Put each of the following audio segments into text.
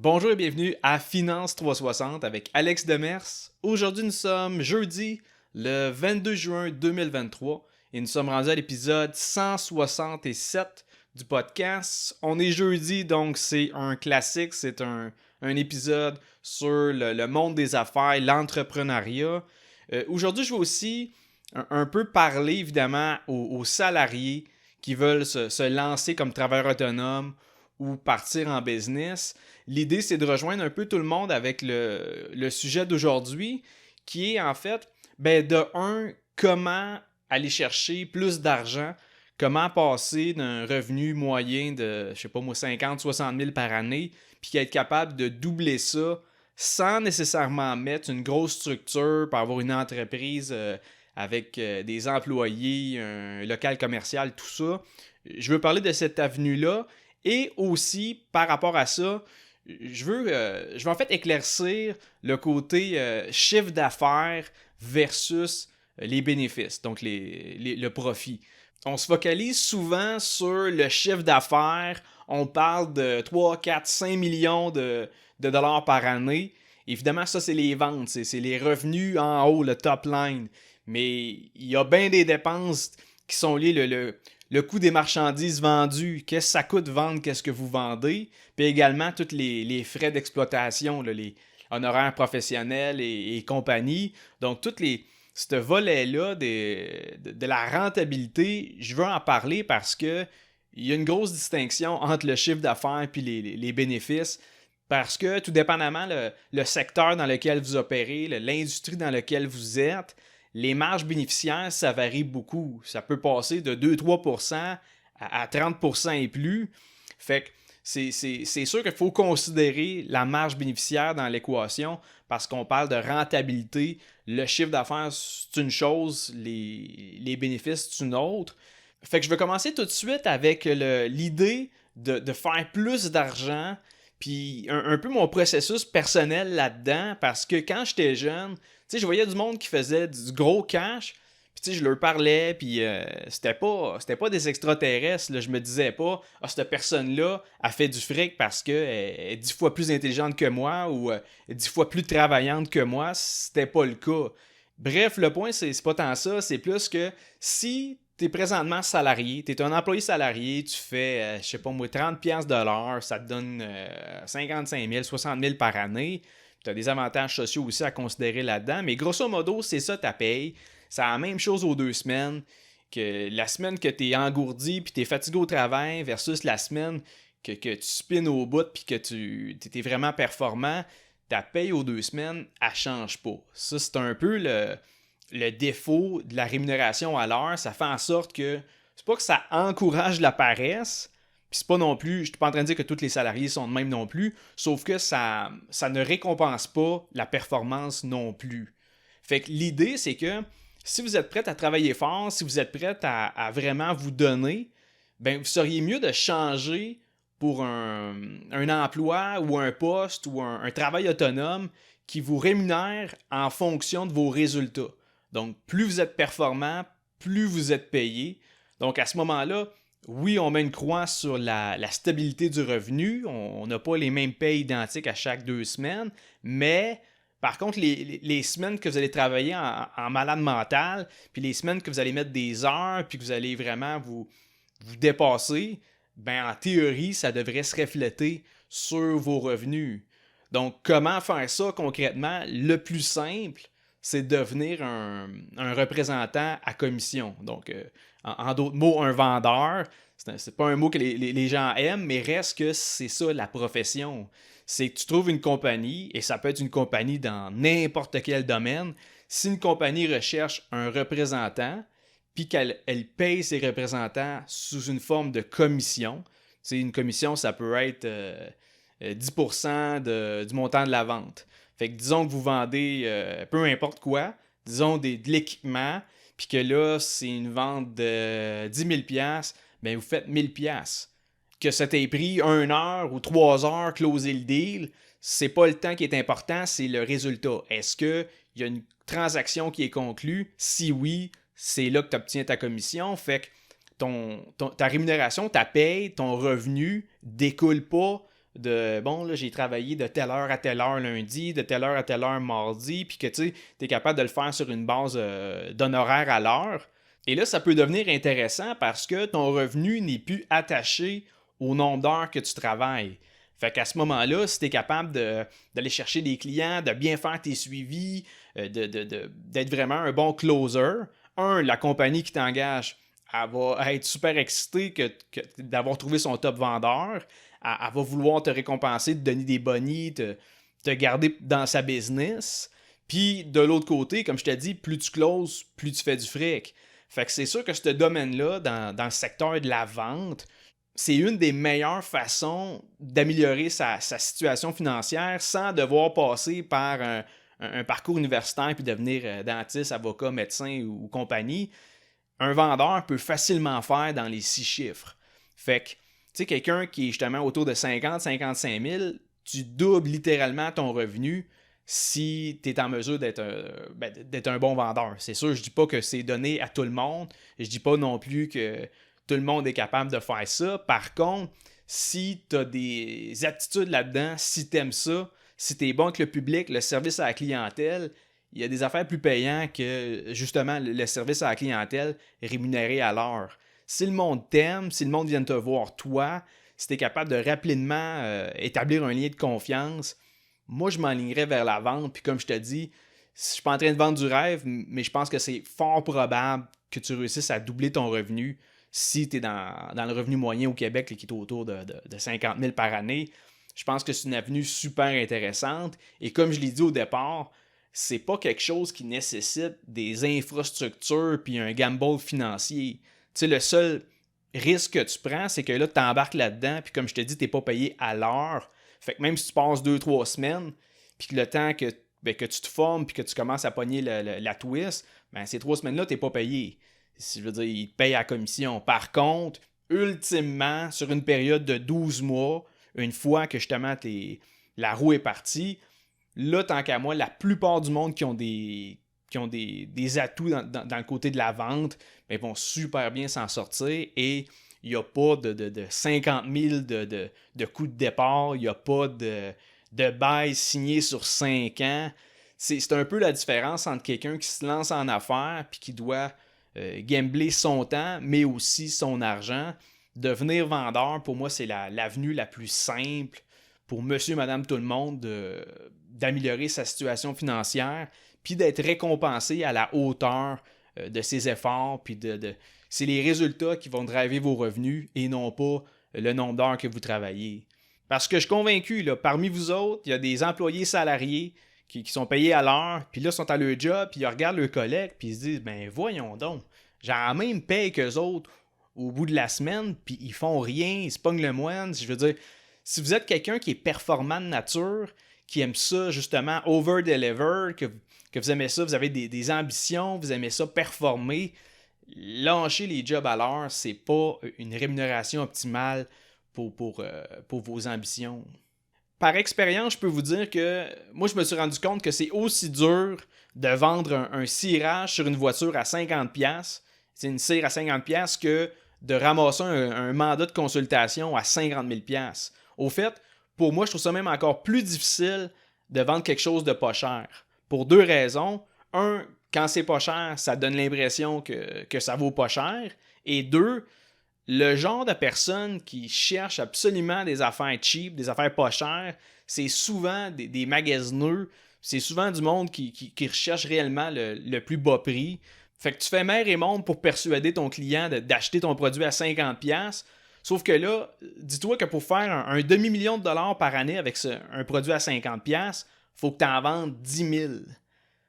Bonjour et bienvenue à Finance 360 avec Alex Demers. Aujourd'hui, nous sommes jeudi, le 22 juin 2023 et nous sommes rendus à l'épisode 167 du podcast. On est jeudi, donc c'est un classique, c'est un épisode sur le monde des affaires, l'entrepreneuriat. Aujourd'hui, je vais aussi un peu parler évidemment aux salariés qui veulent se lancer comme travailleurs autonomes ou partir en business. L'idée, c'est de rejoindre un peu tout le monde avec le sujet d'aujourd'hui, qui est en fait, comment aller chercher plus d'argent, comment passer d'un revenu moyen de, 50, 60 000 par année, puis être capable de doubler ça sans nécessairement mettre une grosse structure pour avoir une entreprise avec des employés, un local commercial, tout ça. Je veux parler de cette avenue-là. Et aussi, par rapport à ça, je veux en fait éclaircir le côté chiffre d'affaires versus les bénéfices, donc le profit. On se focalise souvent sur le chiffre d'affaires. On parle de 3, 4, 5 millions de dollars par année. Évidemment, ça, c'est les ventes, c'est les revenus en haut, le top line. Mais il y a bien des dépenses qui sont liées, le coût des marchandises vendues, qu'est-ce que ça coûte vendre, qu'est-ce que vous vendez, puis également tous les frais d'exploitation, les honoraires professionnels et compagnie. Donc, ce volet-là de la rentabilité, je veux en parler parce que il y a une grosse distinction entre le chiffre d'affaires et les bénéfices. Parce que, tout dépendamment le secteur dans lequel vous opérez, l'industrie dans laquelle vous êtes, les marges bénéficiaires, ça varie beaucoup. Ça peut passer de 2-3% à 30% et plus. Fait que c'est sûr qu'il faut considérer la marge bénéficiaire dans l'équation parce qu'on parle de rentabilité. Le chiffre d'affaires, c'est une chose, les bénéfices, c'est une autre. Fait que je vais commencer tout de suite avec l'idée de faire plus d'argent, puis un peu mon processus personnel là-dedans, parce que quand j'étais jeune, tu sais, je voyais du monde qui faisait du gros cash, puis tu sais, je leur parlais, puis c'était pas des extraterrestres, là. Je me disais pas, ah, cette personne-là a fait du fric parce qu'elle est 10 fois plus intelligente que moi ou 10 fois plus travaillante que moi. C'était pas le cas. Bref, le point, c'est pas tant ça, c'est plus que si tu es présentement salarié, tu es un employé salarié, tu fais, je sais pas moi, 30$ de l'heure, ça te donne 55 000, 60 000 par année. Tu as des avantages sociaux aussi à considérer là-dedans, mais grosso modo, c'est ça ta paye. C'est la même chose aux 2 semaines, que la semaine que tu es engourdi puis tu es fatigué au travail versus la semaine que tu spins au bout puis que tu es vraiment performant. Ta paye aux 2 semaines, elle ne change pas. Ça, c'est un peu le défaut de la rémunération à l'heure. Ça fait en sorte que c'est pas que ça encourage la paresse, puis c'est pas non plus, je suis pas en train de dire que tous les salariés sont de même non plus, sauf que ça ne récompense pas la performance non plus. Fait que l'idée, c'est que si vous êtes prêt à travailler fort, si vous êtes prêt à vraiment vous donner, ben vous seriez mieux de changer pour un emploi ou un poste ou un travail autonome qui vous rémunère en fonction de vos résultats. Donc, plus vous êtes performant, plus vous êtes payé. Donc, à ce moment-là, oui, on met une croix sur la stabilité du revenu. On n'a pas les mêmes payes identiques à chaque 2 semaines, mais par contre, les semaines que vous allez travailler en malade mental, puis les semaines que vous allez mettre des heures, puis que vous allez vraiment vous dépasser, ben en théorie, ça devrait se refléter sur vos revenus. Donc, comment faire ça concrètement? Le plus simple, c'est de devenir un représentant à commission. Donc, en d'autres mots, un vendeur. C'est pas un mot que les gens aiment, mais reste que c'est ça la profession. C'est que tu trouves une compagnie, et ça peut être une compagnie dans n'importe quel domaine. Si une compagnie recherche un représentant, puis qu'elle paye ses représentants sous une forme de commission, tu sais, une commission, ça peut être 10% du montant de la vente. Fait que disons que vous vendez peu importe quoi, disons de l'équipement, puis que là, c'est une vente de 10 000 $, ben vous faites 1 000 $. Que ça t'ait pris 1 heure ou 3 heures closer le deal, c'est pas le temps qui est important, c'est le résultat. Est-ce qu'il y a une transaction qui est conclue? Si oui, c'est là que tu obtiens ta commission. Fait que ta rémunération, ta paye, ton revenu découle pas bon, là, j'ai travaillé de telle heure à telle heure lundi, de telle heure à telle heure mardi, puis que tu es capable de le faire sur une base d'honoraire à l'heure. Et là, ça peut devenir intéressant parce que ton revenu n'est plus attaché au nombre d'heures que tu travailles. Fait qu'à ce moment-là, si tu es capable d'aller chercher des clients, de bien faire tes suivis, d'être vraiment un bon closer, la compagnie qui t'engage, elle va être super excitée d'avoir trouvé son top vendeur. Elle va vouloir te récompenser, te donner des bonnies, te garder dans sa business. Puis de l'autre côté, comme je t'ai dit, plus tu closes, plus tu fais du fric. Fait que c'est sûr que ce domaine-là, dans le secteur de la vente, c'est une des meilleures façons d'améliorer sa situation financière sans devoir passer par un parcours universitaire puis devenir dentiste, avocat, médecin ou compagnie. Un vendeur peut facilement faire dans les 6 chiffres. Fait que, tu sais, quelqu'un qui est justement autour de 50-55 000, tu doubles littéralement ton revenu si tu es en mesure d'être un bon vendeur. C'est sûr, je dis pas que c'est donné à tout le monde. Je dis pas non plus que tout le monde est capable de faire ça. Par contre, si tu as des aptitudes là-dedans, si tu aimes ça, si tu es bon avec le public, le service à la clientèle, il y a des affaires plus payantes que justement le service à la clientèle rémunéré à l'heure. Si le monde t'aime, si le monde vient te voir toi, si tu es capable de rapidement établir un lien de confiance, moi je m'enlignerais vers la vente. Puis comme je te dis, je suis pas en train de vendre du rêve, mais je pense que c'est fort probable que tu réussisses à doubler ton revenu si tu es dans le revenu moyen au Québec là, qui est autour de 50 000 par année. Je pense que c'est une avenue super intéressante. Et comme je l'ai dit au départ, c'est pas quelque chose qui nécessite des infrastructures puis un gamble financier. Tu sais, le seul risque que tu prends, c'est que là, tu embarques là-dedans, puis comme je te dis, tu n'es pas payé à l'heure. Fait que même si tu passes 2-3 semaines, puis que le temps que tu te formes, puis que tu commences à pogner la twist, ben ces 3 semaines-là, tu n'es pas payé. Je veux dire, ils te payent à la commission. Par contre, ultimement, sur une période de 12 mois, une fois que justement la roue est partie, là, tant qu'à moi, la plupart du monde qui ont des atouts dans le côté de la vente, ben, vont super bien s'en sortir et il n'y a pas de 50 000 de coûts de départ, il n'y a pas de bail signé sur 5 ans. C'est un peu la différence entre quelqu'un qui se lance en affaires puis qui doit gambler son temps, mais aussi son argent. Devenir vendeur, pour moi, c'est l'avenue la plus simple pour monsieur, madame, tout le monde d'améliorer sa situation financière puis d'être récompensé à la hauteur de ses efforts. Puis c'est les résultats qui vont driver vos revenus et non pas le nombre d'heures que vous travaillez. Parce que je suis convaincu, là, parmi vous autres, il y a des employés salariés qui sont payés à l'heure, puis là, ils sont à leur job, puis ils regardent leur collègue, puis ils se disent, ben voyons donc, j'en même paye qu'eux autres au bout de la semaine, puis ils font rien, ils se pognent le moine. Je veux dire, si vous êtes quelqu'un qui est performant de nature, qui aime ça justement over-deliver, que vous aimez ça, vous avez des ambitions, vous aimez ça performer, lâcher les jobs à l'heure, c'est pas une rémunération optimale pour vos ambitions. Par expérience, je peux vous dire que moi, je me suis rendu compte que c'est aussi dur de vendre un cirage sur une voiture à 50$, c'est une cire à 50$, que de ramasser un mandat de consultation à 50 000$. Au fait, pour moi, je trouve ça même encore plus difficile de vendre quelque chose de pas cher. Pour 2 raisons. Un, quand c'est pas cher, ça donne l'impression que ça vaut pas cher. Et 2, le genre de personnes qui cherchent absolument des affaires cheap, des affaires pas chères, c'est souvent des magasineux, c'est souvent du monde qui recherche réellement le plus bas prix. Fait que tu fais mer et monde pour persuader ton client d'acheter ton produit à 50$. Sauf que là, dis-toi que pour faire un demi-million de dollars par année avec un produit à 50$, il faut que tu en vendes 10 000.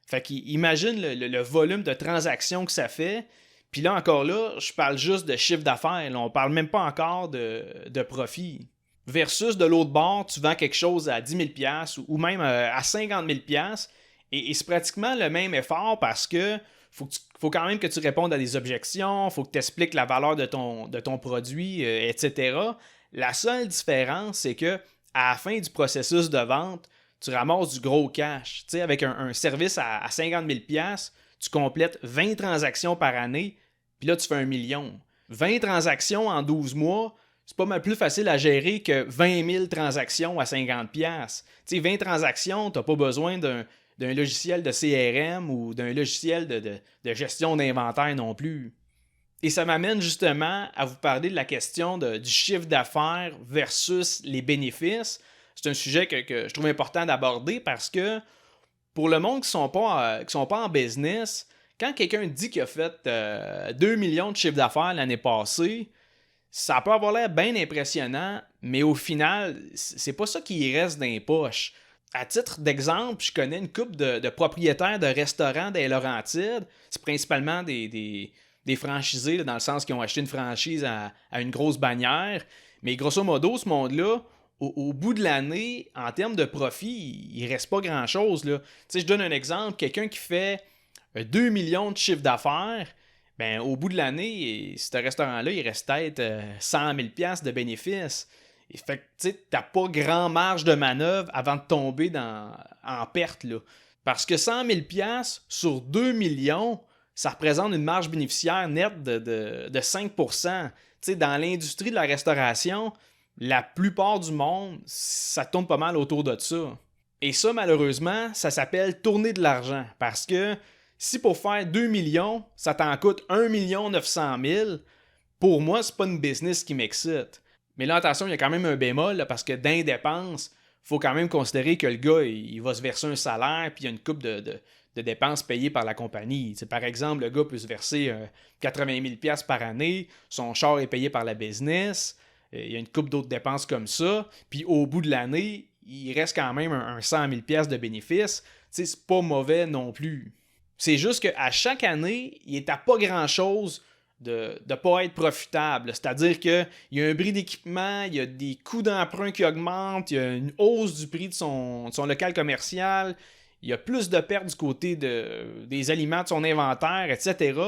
Fait qu'imagine le volume de transactions que ça fait. Puis là, encore là, je parle juste de chiffre d'affaires. Là, on parle même pas encore de profit. Versus de l'autre bord, tu vends quelque chose à 10 000$ ou même à 50 000$. Et c'est pratiquement le même effort parce que faut quand même que tu répondes à des objections, faut que tu expliques la valeur de ton produit, etc. La seule différence, c'est que à la fin du processus de vente, tu ramasses du gros cash. Tu sais, avec un service à 50 000$, tu complètes 20 transactions par année, puis là, tu fais 1 million. 20 transactions en 12 mois, c'est pas mal plus facile à gérer que 20 000 transactions à 50$. Tu sais, 20 transactions, t'as pas besoin d'un logiciel de CRM ou d'un logiciel de gestion d'inventaire non plus. Et ça m'amène justement à vous parler de la question du chiffre d'affaires versus les bénéfices. C'est un sujet que je trouve important d'aborder parce que pour le monde qui sont pas en business, quand quelqu'un dit qu'il a fait 2 millions de chiffre d'affaires l'année passée, ça peut avoir l'air bien impressionnant, mais au final, c'est pas ça qui reste dans les poches. À titre d'exemple, je connais une couple de propriétaires de restaurants des Laurentides. C'est principalement des franchisés, là, dans le sens qu'ils ont acheté une franchise à une grosse bannière. Mais grosso modo, ce monde-là, au bout de l'année, en termes de profit, il ne reste pas grand-chose. Là. Tu sais, je donne un exemple. Quelqu'un qui fait 2 millions de chiffre d'affaires, ben, au bout de l'année, ce restaurant-là, il reste peut-être 100 000 $ de bénéfices. Et fait que tu n'as pas grand marge de manœuvre avant de tomber en perte. Là. Parce que 100 000 $ sur 2 millions, ça représente une marge bénéficiaire nette de 5%. Tu sais, dans l'industrie de la restauration, la plupart du monde, ça tourne pas mal autour de ça. Et ça, malheureusement, ça s'appelle tourner de l'argent. Parce que si pour faire 2 millions, ça t'en coûte 1 900 000, pour moi, c'est pas une business qui m'excite. Mais là, attention, il y a quand même un bémol, là, parce que dans les dépenses, il faut quand même considérer que le gars, il va se verser un salaire, puis il y a une coupe de dépenses payées par la compagnie. T'sais, par exemple, le gars peut se verser 80 000 $ par année, son char est payé par la business, il y a une coupe d'autres dépenses comme ça, puis au bout de l'année, il reste quand même un 100 000 $ de bénéfices. C'est pas mauvais non plus. C'est juste qu'à chaque année, il est à pas grand-chose de ne pas être profitable. C'est-à-dire qu'il y a un bris d'équipement, il y a des coûts d'emprunt qui augmentent, il y a une hausse du prix de son local commercial, il y a plus de pertes du côté des aliments de son inventaire, etc.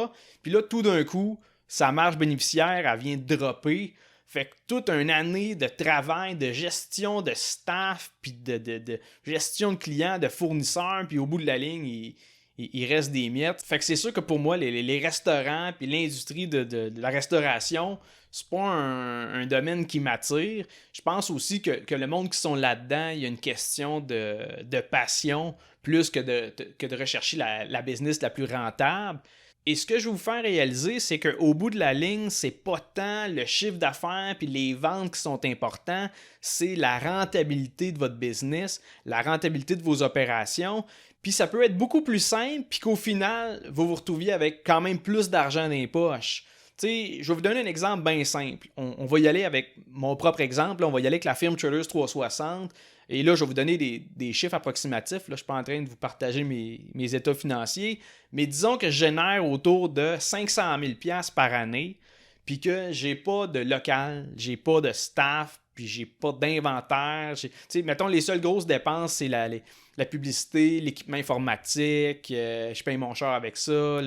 Puis là, tout d'un coup, sa marge bénéficiaire, elle vient de dropper. Fait que toute une année de travail, de gestion de staff, puis de gestion de clients, de fournisseurs, puis au bout de la ligne, il reste des miettes. Fait que c'est sûr que pour moi, les restaurants puis l'industrie de la restauration, c'est pas un domaine qui m'attire. Je pense aussi que le monde qui sont là-dedans, il y a une question de passion plus que de rechercher la business la plus rentable. Et ce que je vais vous faire réaliser, c'est qu'au bout de la ligne, c'est pas tant le chiffre d'affaires puis les ventes qui sont importants, c'est la rentabilité de votre business, la rentabilité de vos opérations. Puis ça peut être beaucoup plus simple, puis qu'au final, vous vous retrouviez avec quand même plus d'argent dans les poches. Tu sais, je vais vous donner un exemple bien simple. On va y aller avec mon propre exemple. On va y aller avec la firme Traders 360. Et là, je vais vous donner des chiffres approximatifs. Là, je ne suis pas en train de vous partager mes états financiers. Mais disons que je génère autour de 500 000 $ par année, puis que j'ai pas de local, j'ai pas de staff, puis j'ai pas d'inventaire. Tu sais, mettons, les seules grosses dépenses, c'est la publicité, l'équipement informatique, je paye mon char avec ça,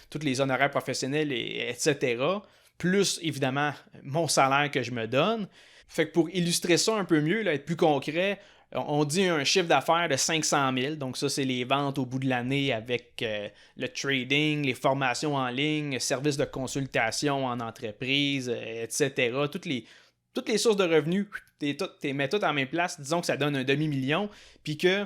tous les honoraires professionnels, etc. Plus, évidemment, mon salaire que je me donne. Fait que pour illustrer ça un peu mieux, là, être plus concret, on dit un chiffre d'affaires de 500 000. Donc ça, c'est les ventes au bout de l'année avec le trading, les formations en ligne, services de consultation en entreprise, etc. Toutes les sources de revenus, tu les mets toutes en même place. Disons que ça donne un demi-million. Puis que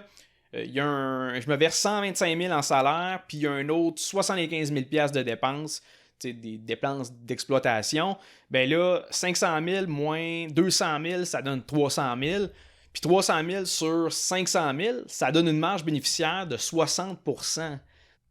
je me verse 125 000 en salaire, puis il y a un autre 75 000 $ de dépenses. Des dépenses d'exploitation, ben là, 500 000 moins 200 000, ça donne 300 000. Puis 300 000 sur 500 000, ça donne une marge bénéficiaire de 60%.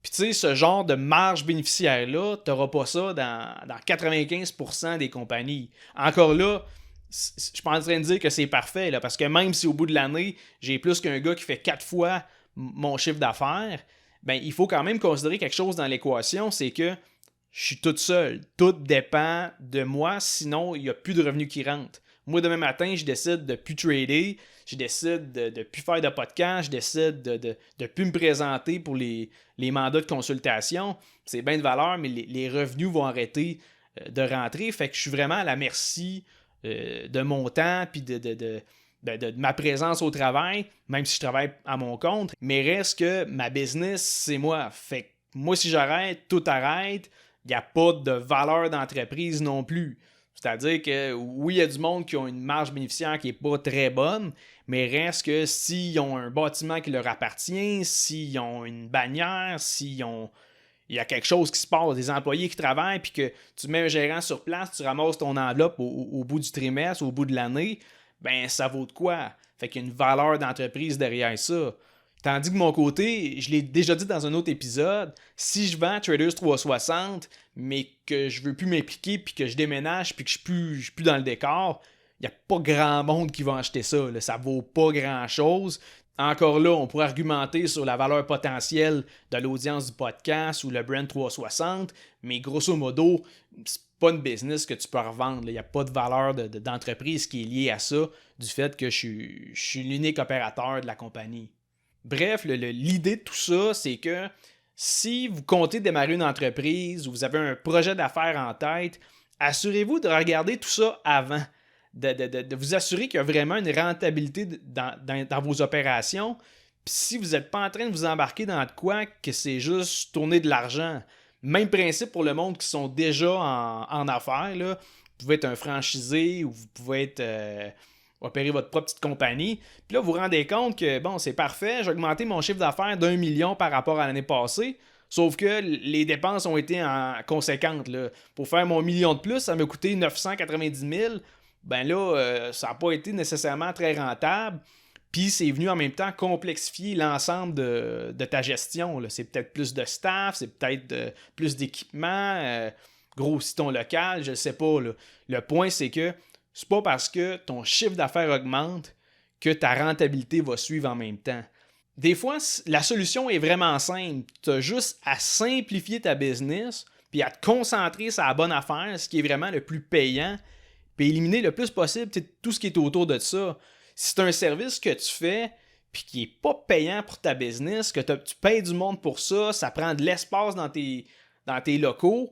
Puis tu sais, ce genre de marge bénéficiaire-là, tu n'auras pas ça dans 95% des compagnies. Encore là, je suis pas en train de dire que c'est parfait, là, parce que même si au bout de l'année, j'ai plus qu'un gars qui fait 4 fois mon chiffre d'affaires, ben il faut quand même considérer quelque chose dans l'équation, c'est que je suis tout seul. Tout dépend de moi, sinon il n'y a plus de revenus qui rentrent. Moi, demain matin, je décide de ne plus trader, je décide de ne plus faire de podcast, je décide de ne plus me présenter pour les mandats de consultation. C'est bien de valeur, mais les revenus vont arrêter de rentrer. Fait que je suis vraiment à la merci de mon temps puis de ma présence au travail, même si je travaille à mon compte. Mais reste que ma business, c'est moi. Fait que moi, si j'arrête, tout arrête. Il n'y a pas de valeur d'entreprise non plus. C'est-à-dire que oui, il y a du monde qui ont une marge bénéficiaire qui n'est pas très bonne, mais reste que s'ils ont un bâtiment qui leur appartient, s'ils ont une bannière, il y a quelque chose qui se passe, des employés qui travaillent, puis que tu mets un gérant sur place, tu ramasses ton enveloppe au bout du trimestre, au bout de l'année, ben ça vaut de quoi? Fait qu'il y a une valeur d'entreprise derrière ça. Tandis que de mon côté, je l'ai déjà dit dans un autre épisode, si je vends Traders 360, mais que je veux plus m'impliquer, puis que je déménage, puis que je suis plus dans le décor, il n'y a pas grand monde qui va acheter ça. Là. Ça vaut pas grand-chose. Encore là, on pourrait argumenter sur la valeur potentielle de l'audience du podcast ou le brand 360, mais grosso modo, c'est pas une business que tu peux revendre. Il n'y a pas de valeur d'entreprise qui est liée à ça, du fait que je suis l'unique opérateur de la compagnie. Bref, l'idée de tout ça, c'est que si vous comptez démarrer une entreprise ou vous avez un projet d'affaires en tête, assurez-vous de regarder tout ça avant. De vous assurer qu'il y a vraiment une rentabilité dans vos opérations. Puis si vous n'êtes pas en train de vous embarquer dans de quoi que c'est juste tourner de l'argent. Même principe pour le monde qui sont déjà en affaires. Là. Vous pouvez être un franchisé ou vous pouvez être opérer votre propre petite compagnie. Puis là, vous vous rendez compte que, bon, c'est parfait, j'ai augmenté mon chiffre d'affaires d'1 million par rapport à l'année passée, sauf que les dépenses ont été conséquentes. Là. Pour faire mon million de plus, ça m'a coûté 990 000. Ben là, ça n'a pas été nécessairement très rentable. Puis c'est venu en même temps complexifier l'ensemble de ta gestion. Là. C'est peut-être plus de staff, c'est peut-être plus d'équipement, grossis ton local, je ne sais pas. Là. Le point, c'est que c'est pas parce que ton chiffre d'affaires augmente que ta rentabilité va suivre en même temps. Des fois, la solution est vraiment simple. Tu as juste à simplifier ta business puis à te concentrer sur la bonne affaire, ce qui est vraiment le plus payant, puis éliminer le plus possible tout ce qui est autour de ça. Si c'est un service que tu fais puis qui n'est pas payant pour ta business, que tu payes du monde pour ça, ça prend de l'espace dans tes locaux,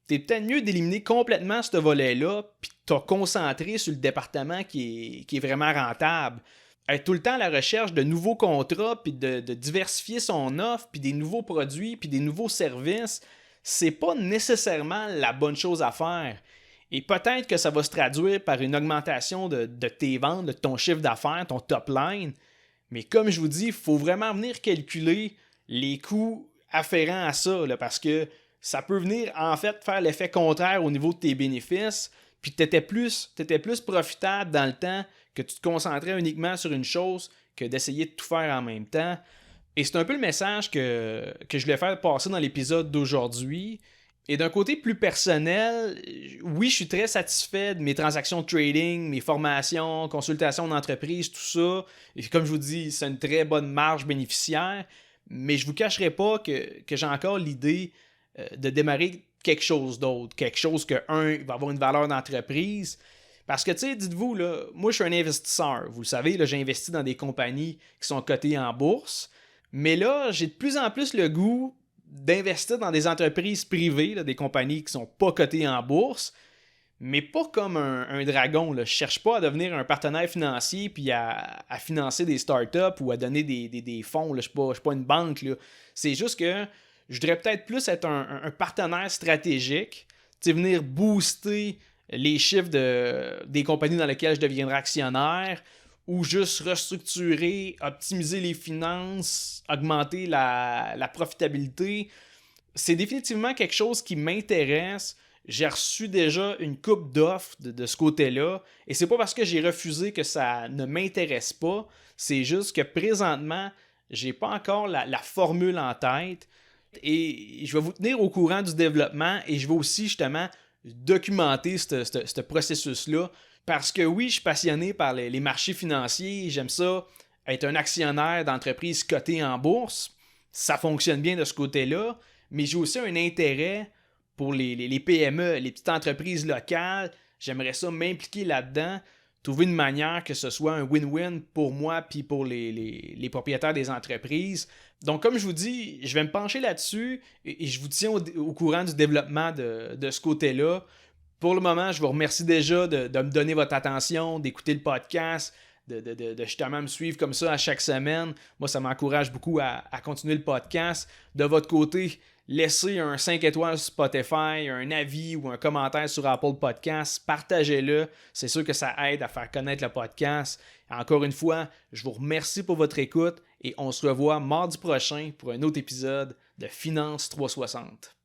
c'est peut-être mieux d'éliminer complètement ce volet-là puis de te concentrer sur le département qui est vraiment rentable. Être tout le temps à la recherche de nouveaux contrats puis de diversifier son offre puis des nouveaux produits puis des nouveaux services, c'est pas nécessairement la bonne chose à faire. Et peut-être que ça va se traduire par une augmentation de tes ventes, de ton chiffre d'affaires, ton top line. Mais comme je vous dis, il faut vraiment venir calculer les coûts afférents à ça, là, parce que ça peut venir en fait faire l'effet contraire au niveau de tes bénéfices, puis tu étais plus profitable dans le temps que tu te concentrais uniquement sur une chose que d'essayer de tout faire en même temps. Et c'est un peu le message que je voulais faire passer dans l'épisode d'aujourd'hui. Et d'un côté plus personnel, oui, je suis très satisfait de mes transactions de trading, mes formations, consultations d'entreprise, tout ça. Et comme je vous dis, c'est une très bonne marge bénéficiaire, mais je ne vous cacherai pas que j'ai encore l'idée de démarrer quelque chose d'autre, quelque chose que, va avoir une valeur d'entreprise. Parce que, tu sais, dites-vous, là, moi, je suis un investisseur. Vous le savez, là, j'ai investi dans des compagnies qui sont cotées en bourse. Mais là, j'ai de plus en plus le goût d'investir dans des entreprises privées, là, des compagnies qui ne sont pas cotées en bourse, mais pas comme un dragon. Là. Je ne cherche pas à devenir un partenaire financier puis à financer des startups ou à donner des fonds. Là. Je ne suis pas une banque. Là. C'est juste que je voudrais peut-être plus être un partenaire stratégique, venir booster les chiffres des compagnies dans lesquelles je deviendrai actionnaire, ou juste restructurer, optimiser les finances, augmenter la profitabilité. C'est définitivement quelque chose qui m'intéresse. J'ai reçu déjà une couple d'offres de ce côté-là, et c'est pas parce que j'ai refusé que ça ne m'intéresse pas, c'est juste que présentement, j'ai pas encore la formule en tête, et je vais vous tenir au courant du développement, et je vais aussi justement documenter ce processus-là. Parce que oui, je suis passionné par les marchés financiers, j'aime ça, être un actionnaire d'entreprises cotées en bourse, ça fonctionne bien de ce côté-là, mais j'ai aussi un intérêt pour les PME, les petites entreprises locales, j'aimerais ça m'impliquer là-dedans, trouver une manière que ce soit un win-win pour moi puis pour les propriétaires des entreprises. Donc comme je vous dis, je vais me pencher là-dessus et je vous tiens au courant du développement de ce côté-là. Pour le moment, je vous remercie déjà de me donner votre attention, d'écouter le podcast, de justement me suivre comme ça à chaque semaine. Moi, ça m'encourage beaucoup à continuer le podcast. De votre côté, laissez un 5 étoiles sur Spotify, un avis ou un commentaire sur Apple Podcasts. Partagez-le. C'est sûr que ça aide à faire connaître le podcast. Encore une fois, je vous remercie pour votre écoute et on se revoit mardi prochain pour un autre épisode de Finance 360.